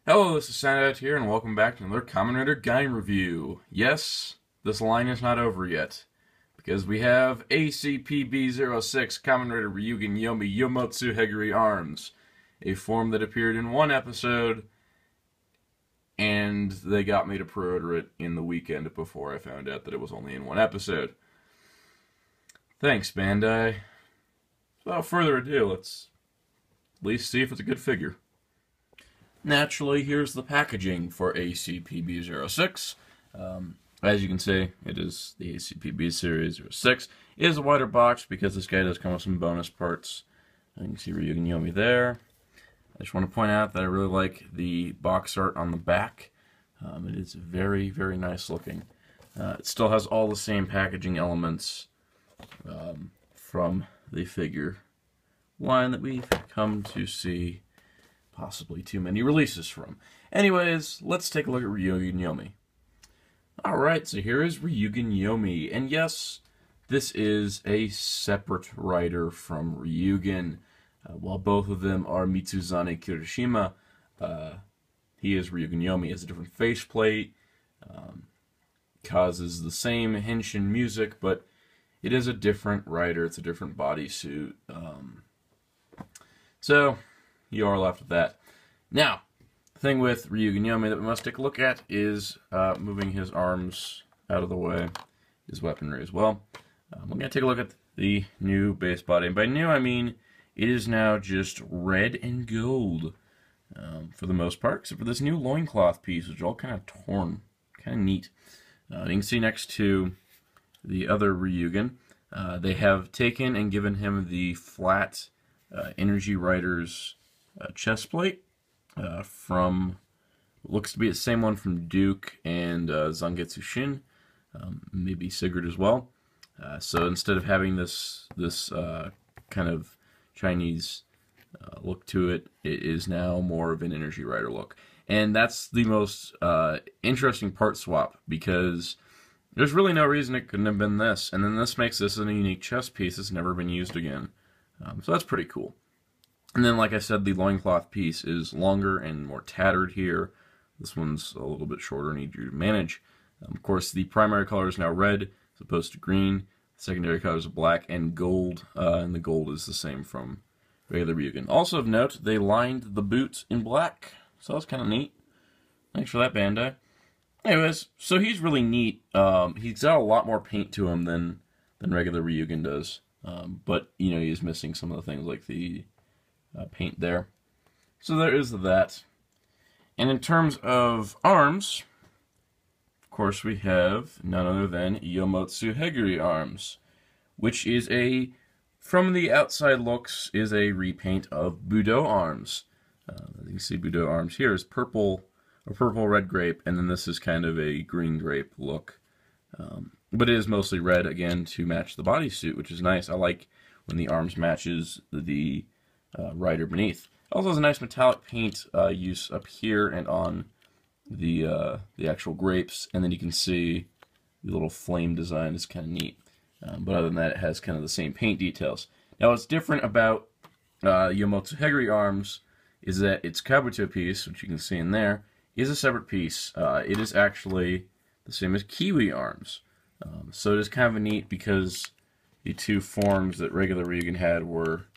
Hello, this is Soundout here, and welcome back to another Kamen Rider Gaim review. Yes, this line is not over yet, because we have ACPB06 Kamen Rider Ryugen Yomi Yomotsu Heguri Arms, a form that appeared in one episode, and they got me to pre-order it in the weekend before I found out that it was only in one episode. Thanks, Bandai. Without further ado, let's at least see if it's a good figure. Naturally, here's the packaging for ACPB06. As you can see, it is the ACPB Series 06. It is a wider box because this guy does come with some bonus parts. You can see Ryugen Yomi there. I just want to point out that I really like the box art on the back. It is very, very nice looking. It still has all the same packaging elements from the figure line that we've come to see possibly too many releases from. Anyways, let's take a look at Ryugen Yomi. Alright, so here is Ryugen Yomi, and yes, this is a separate writer from Ryugen. While both of them are Mitsuzane Kirishima, he is Ryugen Yomi. He has a different faceplate, causes the same henshin music, but it is a different writer, it's a different bodysuit. So, you are left with that. Now, the thing with Ryugen Yomi that we must take a look at is moving his arms out of the way, his weaponry as well. We're going to take a look at the new base body. And by new, I mean it is now just red and gold for the most part, except for this new loincloth piece, which is all kind of torn. Kind of neat. You can see next to the other Ryugen, they have taken and given him the flat Energy Riders chest plate from what looks to be the same one from Duke and Zangetsu Shin, maybe Sigurd as well. So instead of having this kind of Chinese look to it, it is now more of an Energy Rider look. And that's the most interesting part swap, because there's really no reason it couldn't have been this. And then this makes this a unique chest piece that's never been used again. So that's pretty cool. And then, like I said, the loincloth piece is longer and more tattered here. This one's a little bit shorter and easier to manage. Of course, the primary color is now red as opposed to green. The secondary colors are black and gold, and the gold is the same from regular Ryugen. Also of note, they lined the boot in black, so that's kind of neat. Thanks for that, Bandai. Anyways, so he's really neat. He's got a lot more paint to him than regular Ryugen does. But, you know, he's missing some of the things like the paint there. So there is that. And in terms of arms, of course, we have none other than Yomotsu Heguri arms, which is from the outside looks, is a repaint of Budo arms. You can see Budo arms here is purple, or purple-red grape, and then this is kind of a green grape look. But it is mostly red, again, to match the bodysuit, which is nice. I like when the arms matches the rider beneath. It also has a nice metallic paint use up here and on the actual grapes, and then you can see the little flame design is kind of neat. But other than that, it has kind of the same paint details. Now, what's different about Yomotsu Heguri arms is that its Kabuto piece, which you can see in there, is a separate piece. It is actually the same as Kiwi arms. So it is kind of neat because the two forms that regular Ryugen had were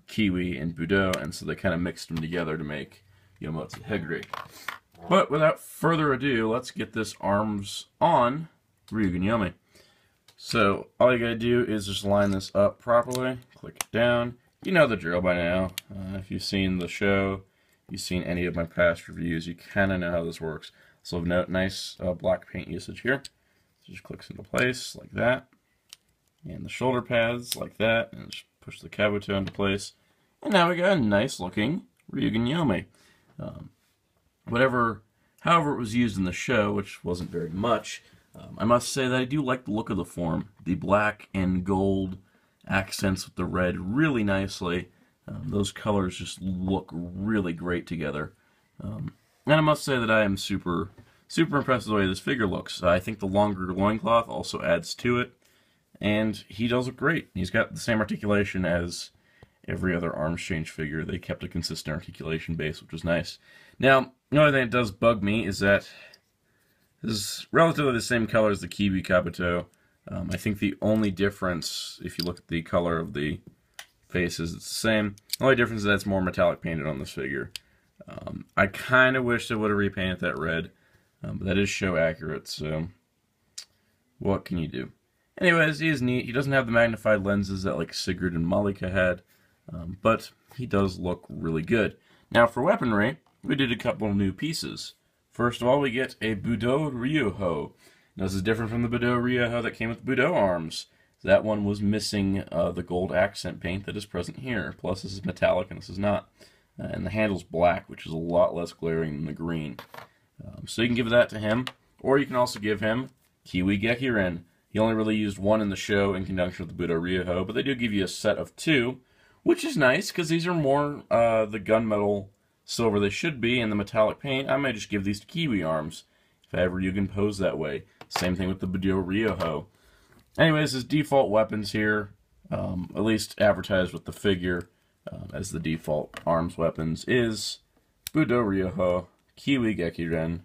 Kiwi and Budo, and so they kind of mixed them together to make Yomotsu Heguri. But without further ado, let's get this arms on Ryugen Yomi. So all you gotta do is just line this up properly, click it down. You know the drill by now. If you've seen the show, you've seen any of my past reviews, you kind of know how this works. So of note, nice black paint usage here. So just clicks into place like that. And the shoulder pads like that. And just push the Kabuto into place. And now we got a nice looking Ryugen Yomi. However it was used in the show, which wasn't very much, I must say that I do like the look of the form. The black and gold accents with the red really nicely. Those colors just look really great together. And I must say that I am super impressed with the way this figure looks. I think the longer loincloth also adds to it, and he does look great. He's got the same articulation as every other arms change figure, they kept a consistent articulation base, which was nice. Now, the only thing that does bug me is that this is relatively the same color as the Kiwi Kabuto. I think the only difference, if you look at the color of the faces, it's the same. The only difference is that it's more metallic painted on this figure. I kind of wish they would have repainted that red, but that is show accurate, so what can you do? Anyways, he is neat. He doesn't have the magnified lenses that like Sigurd and Malika had, but he does look really good. Now for weaponry, we did a couple of new pieces. First of all, we get a Budo Ryuho. Now this is different from the Budo Ryuho that came with Budo arms. That one was missing the gold accent paint that is present here. Plus this is metallic and this is not. And the handle's black, which is a lot less glaring than the green. So you can give that to him, or you can also give him Kiwi Gekiren. He only really used one in the show in conjunction with the Budo Ryuho, but they do give you a set of two, which is nice, because these are more the gunmetal silver they should be, and the metallic paint. I might just give these to Kiwi arms, if I ever Ryugen pose that way. Same thing with the Budo Ryuho. Anyways, his default weapons here, at least advertised with the figure as the default arms weapons, is Budo Ryuho, Kiwi Gekiren,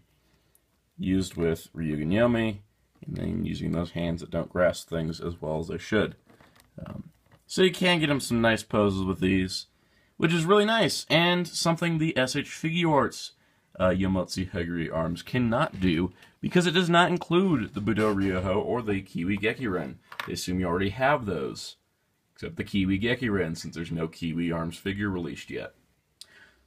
used with Ryugen Yomi, and then using those hands that don't grasp things as well as they should. So you can get him some nice poses with these, which is really nice, and something the SH Figuarts Yomotsu Heguri arms cannot do, because it does not include the Budo Ryuho or the Kiwi Gekiren. They assume you already have those, except the Kiwi Gekiren, since there's no Kiwi arms figure released yet.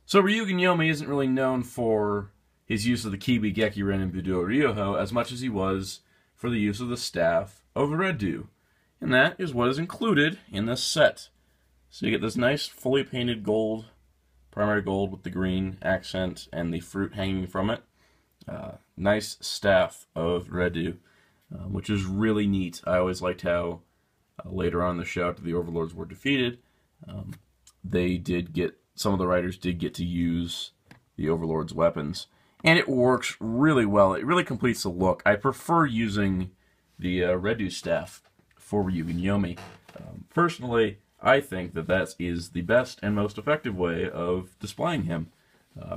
So Ryugen Yomi isn't really known for his use of the Kiwi Gekiren and Budo Ryuho as much as he was for the use of the staff of Redu. And that is what is included in this set. So you get this nice fully painted gold, primary gold with the green accent and the fruit hanging from it. Nice staff of Redu, which is really neat. I always liked how later on in the show, after the Overlords were defeated, some of the riders did get to use the Overlord's weapons. And it works really well. It really completes the look. I prefer using the Redu staff for Ryugen Yomi. Personally, I think that is the best and most effective way of displaying him,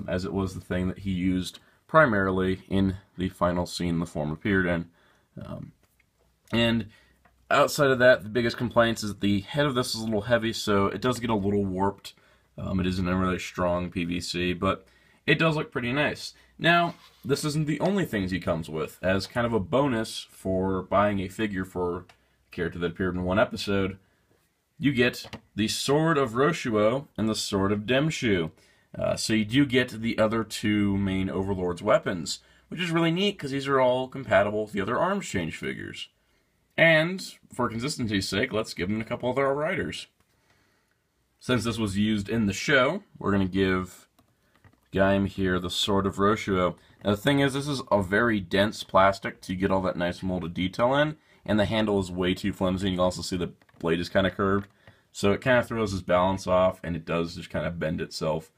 as it was the thing that he used primarily in the final scene the form appeared in. And outside of that, the biggest complaints is that the head of this is a little heavy, so it does get a little warped. It isn't a really strong PVC, but it does look pretty nice. Now, this isn't the only things he comes with. As kind of a bonus for buying a figure for a character that appeared in one episode, you get the Sword of Roshuo and the Sword of Demshu. So you do get the other two main Overlord's weapons, which is really neat because these are all compatible with the other arms change figures. And, for consistency's sake, let's give them a couple of our riders. Since this was used in the show, we're going to give Gaim here the Sword of Roshuo. Now the thing is, this is a very dense plastic to get all that nice molded detail in, and the handle is way too flimsy. You can also see the blade is kind of curved, so it kind of throws his balance off, and it does just kind of bend itself,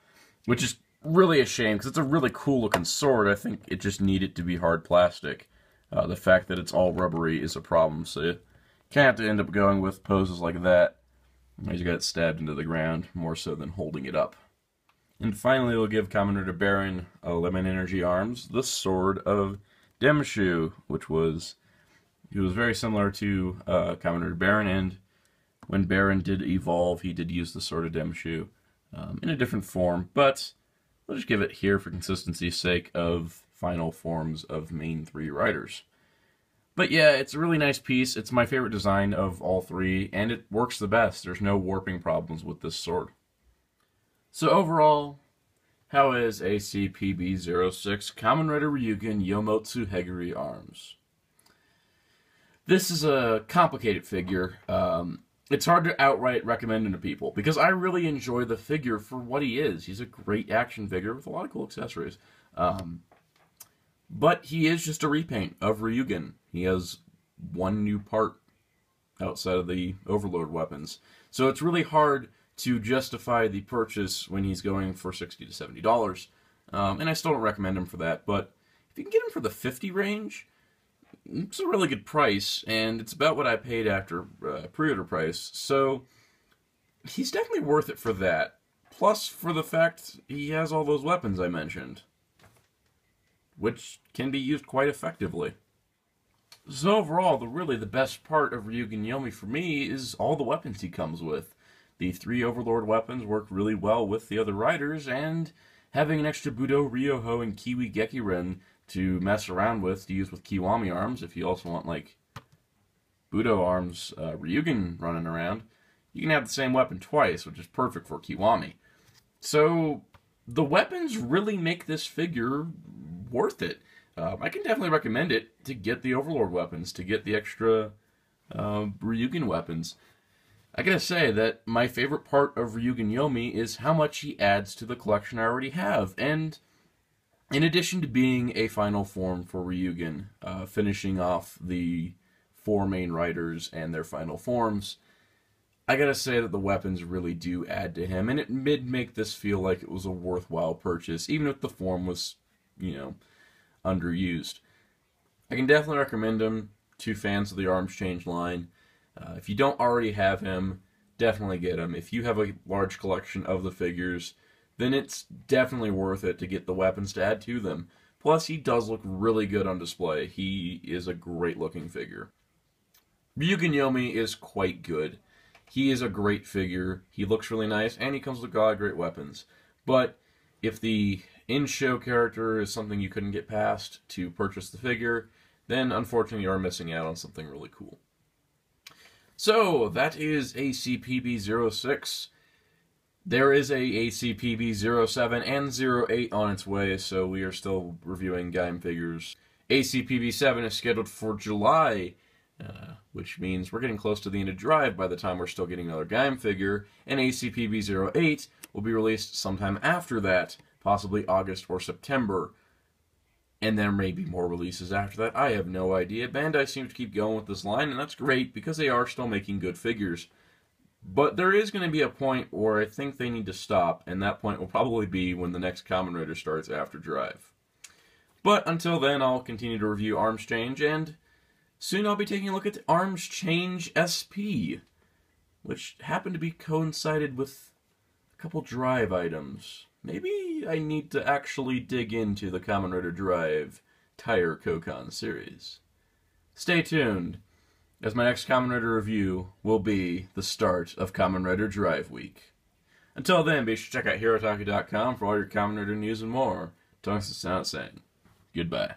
which is really a shame, because it's a really cool looking sword. I think it just needed to be hard plastic. The fact that it's all rubbery is a problem, so you kind of have to end up going with poses like that. He's got it stabbed into the ground, more so than holding it up. And finally, we'll give Kamen Rider Baron Lemon Energy Arms the Sword of Demshu, he was very similar to Kamen Rider Baron, and when Baron did evolve, he did use the Sword of Demshu in a different form, but we'll just give it here for consistency's sake of final forms of main three riders. But yeah, it's a really nice piece. It's my favorite design of all three, and it works the best. There's no warping problems with this sword. So overall, how is ACPB06 Kamen Rider Ryugen Yomotsu Heguri Arms? This is a complicated figure. It's hard to outright recommend him to people, because I really enjoy the figure for what he is. He's a great action figure with a lot of cool accessories. But he is just a repaint of Ryugen. He has one new part outside of the Overlord weapons. So it's really hard to justify the purchase when he's going for $60 to $70. And I still don't recommend him for that. But if you can get him for the $50 range, it's a really good price. And it's about what I paid after pre-order price. So he's definitely worth it for that. Plus, for the fact he has all those weapons I mentioned, which can be used quite effectively. So overall, really the best part of Ryugen Yomi for me is all the weapons he comes with. The 3 Overlord weapons work really well with the other riders, and having an extra Budo, Ryoho, and Kiwi Gekiren to mess around with, to use with Kiwami arms, if you also want, like, Budo arms, Ryugen running around, you can have the same weapon twice, which is perfect for Kiwami. So, the weapons really make this figure worth it. I can definitely recommend it to get the Overlord weapons, to get the extra Ryugen weapons. I gotta say that my favorite part of Ryugen Yomi is how much he adds to the collection I already have, and in addition to being a final form for Ryugen, finishing off the 4 main riders and their final forms, I gotta say that the weapons really do add to him, and it did make this feel like it was a worthwhile purchase, even if the form was, underused. I can definitely recommend him to fans of the Arms Change line. If you don't already have him, definitely get him. If you have a large collection of the figures, then it's definitely worth it to get the weapons to add to them. Plus, he does look really good on display. He is a great looking figure. Ryugen Yomi is quite good. He is a great figure. He looks really nice, and he comes with a lot of great weapons. But if the in-show character is something you couldn't get past to purchase the figure, then unfortunately you are missing out on something really cool. So, that is ACPB06. There is a ACPB07 and 08 on its way, so we are still reviewing Gaim figures. ACPB7 is scheduled for July, which means we're getting close to the end of Drive by the time we're still getting another Gaim figure, and ACPB08 will be released sometime after that, possibly August or September. And there may be more releases after that. I have no idea. Bandai seems to keep going with this line, and that's great because they are still making good figures. But there is going to be a point where I think they need to stop, and that point will probably be when the next Kamen Rider starts after Drive. But until then, I'll continue to review Arms Change, and soon I'll be taking a look at Arms Change SP, which happened to be coincided with a couple Drive items. Maybe I need to actually dig into the Kamen Rider Drive Tire Kokon series. Stay tuned, as my next Kamen Rider review will be the start of Kamen Rider Drive Week. Until then, be sure to check out Hirotaki.com for all your Kamen Rider news and more. Tongues and Sound saying goodbye.